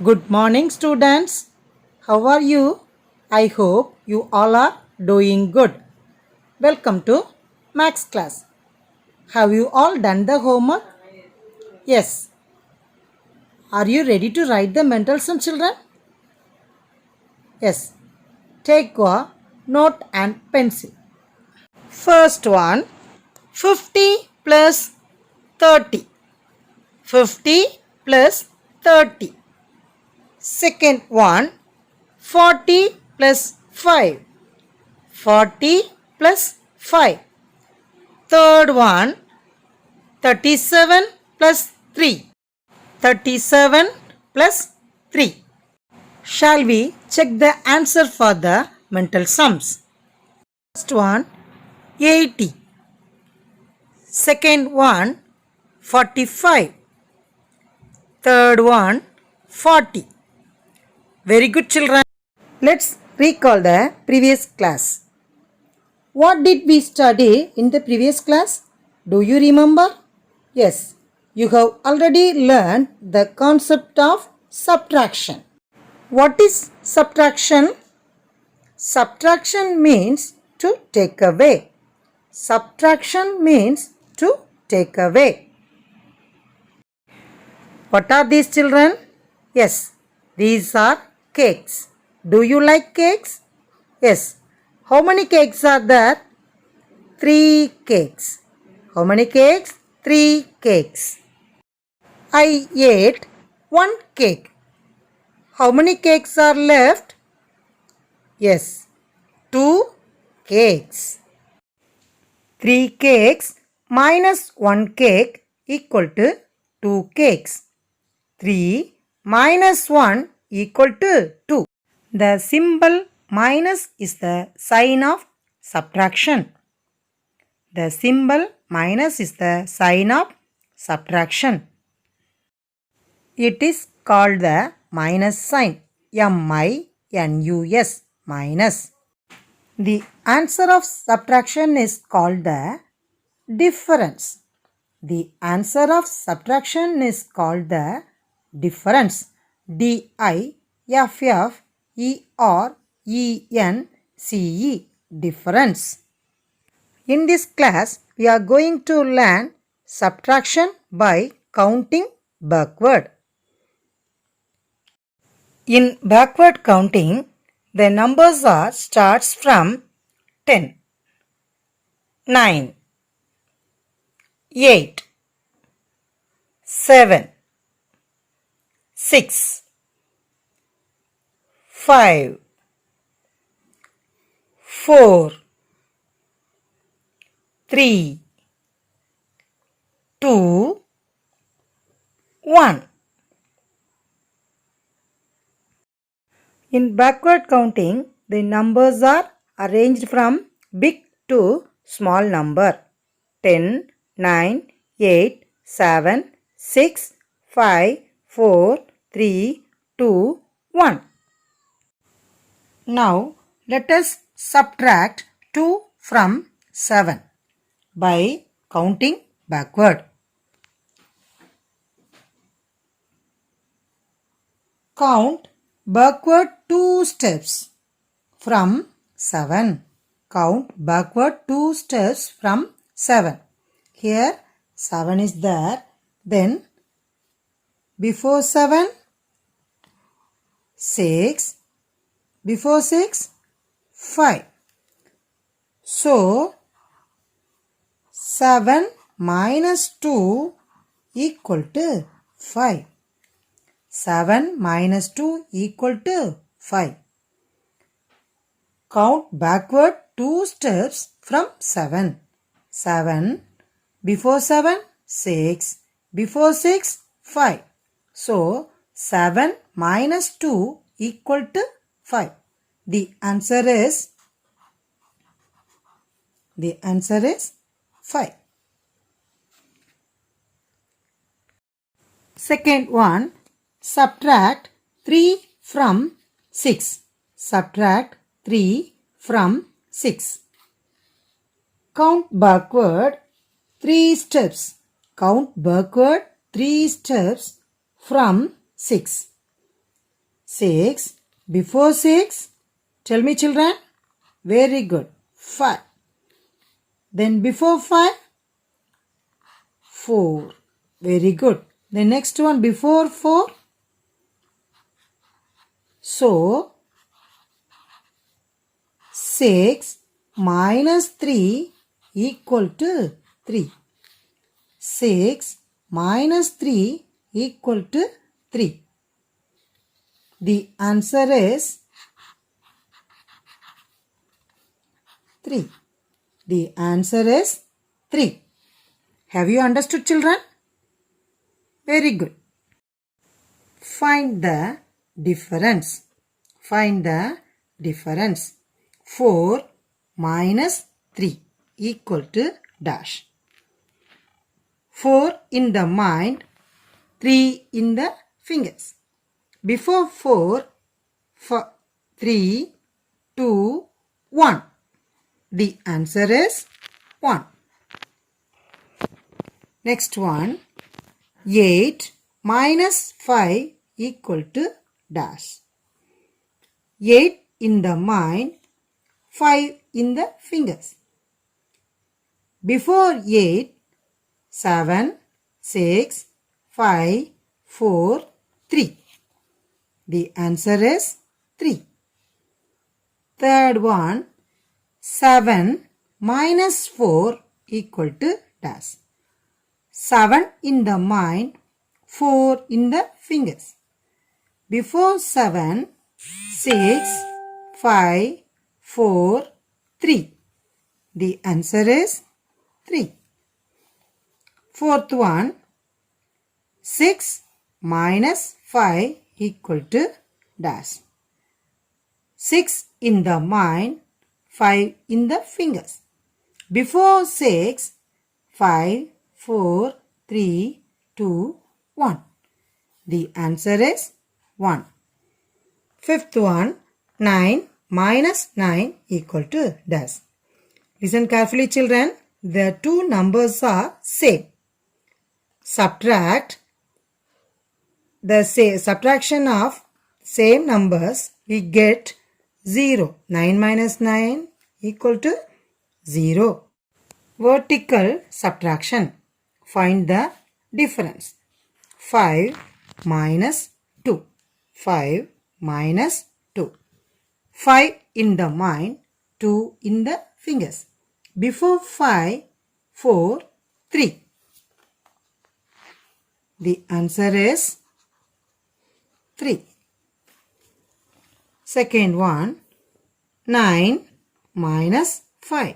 Good morning, students. How are you? I hope you all are doing good. Welcome to Max class. Have you all done the homework? Yes. Are you ready to write the mental sum, children? Yes. Take a note and pencil. First one, 50 plus 30. 50 plus 30. Second one, 40 plus 5. 40 plus 5. Third one, 37 plus 3. 37 plus 3. Shall we check the answer for the mental sums? First one, 80. Second one, 45. Third one, 40. Very good, children. Let's recall the previous class. What did we study in the previous class? Do you remember? Yes, you have already learned the concept of subtraction. What is subtraction? Subtraction means to take away. Subtraction means to take away. What are these, children? Yes, these are cakes. Do you like cakes? Yes. How many cakes are there? 3 cakes. How many cakes? 3 cakes. I ate 1 cake. How many cakes are left? Yes, 2 cakes. 3 cakes minus 1 cake equal to 2 cakes. 3 minus 1 equal to 2. The symbol minus is the sign of subtraction. The symbol minus is the sign of subtraction. It is called the minus sign. M-I-N-U-S. Minus. The answer of subtraction is called the difference. The answer of subtraction is called the difference. D-I-F-F-E-R-E-N-C-E. Difference. In this class, we are going to learn subtraction by counting backward. In backward counting, the numbers are starts from 10, 9, 8, 7, 6, 5, 4, 3, 2, 1. In backward counting, the numbers are arranged from big to small number. 10, 9, 8, 7, 6, 5, 4, 3, 2, 1. Now, let us subtract 2 from 7 by counting backward. Count backward 2 steps from 7. Count backward 2 steps from 7. Here 7 is there. Then before 7, 6. Before 6, 5. So 7 minus 2 equal to 5. 7 minus 2 equal to 5. Count backward 2 steps from 7. 7. Before 7, 6. Before 6, 5. So, 7 minus 2 equal to 5. The answer is 5. Second one, subtract 3 from 6. Subtract 3 from 6. Count backward 3 steps. Count backward 3 steps from 6. 6. Before 6, tell me children. Very good. 5. Then before 5, 4. Very good. The next one before 4. So, 6 minus 3 equal to 3. 6 minus 3 equal to 3. The answer is 3. The answer is 3. Have you understood children? Very good. Find the difference. Find the difference. 4 minus 3 equal to dash. 4 in the mind, 3 in the fingers. Before 4, 3, 2, 1. The answer is 1. Next one, 8 minus 5 equal to dash. 8 in the mind, 5 in the fingers. Before 8, 7, 6, 5, 4, 3. The answer is 3. Third one, 7 minus 4 equal to dash. 7 in the mind, 4 in the fingers. Before 7, 6, 5, 4, 3. The answer is 3. Fourth one, 6 minus 5 equal to dash. 6 in the mind, 5 in the fingers. Before 6, 5, 4, 3, 2, 1. The answer is 1. Fifth one, 9 minus 9 equal to dash. Listen carefully children. The two numbers are same. Subtract the subtraction of same numbers, we get 0. 9 minus 9 equal to 0. Vertical subtraction. Find the difference. 5 minus 2. 5 minus 2. 5 in the mind, 2 in the fingers. Before 5, 4, 3. The answer is 3. Second one, 9 minus 5.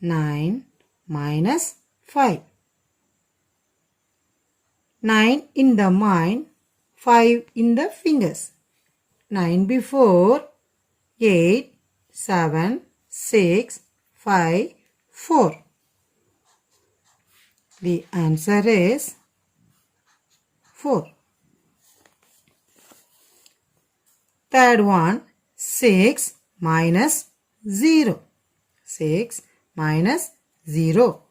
9 minus 5. 9 in the mind, 5 in the fingers. 9 before, 8, 7, 6, 5, 4. The answer is 4. Third one, 6 minus 0. 6 minus 0.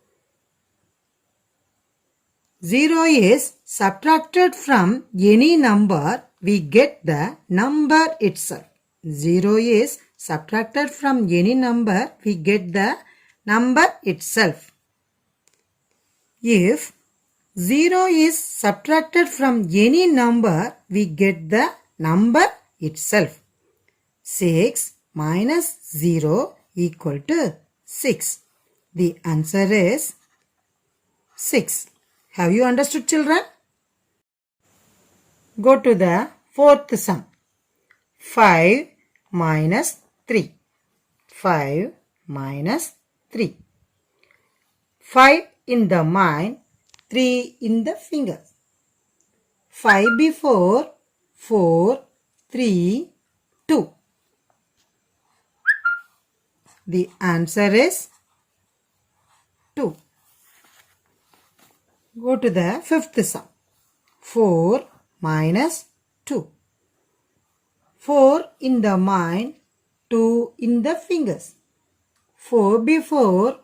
0 is subtracted from any number, we get the number itself. 0 is subtracted from any number, we get the number itself. If 0 is subtracted from any number, we get the number itself. 6 minus 0 equal to 6. The answer is 6. Have you understood children? Go to the fourth sum. 5 minus 3. 5 minus 3. 5 in the mind, 3 in the fingers. 5 before, 4, 3, 2. The answer is 2. Go to the fifth sum. 4 minus 2. 4 in the mind, 2 in the fingers. 4 before,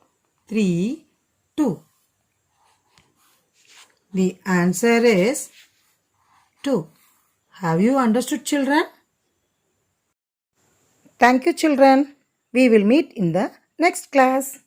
3, 2. The answer is 2. Have you understood children? Thank you, children. We will meet in the next class.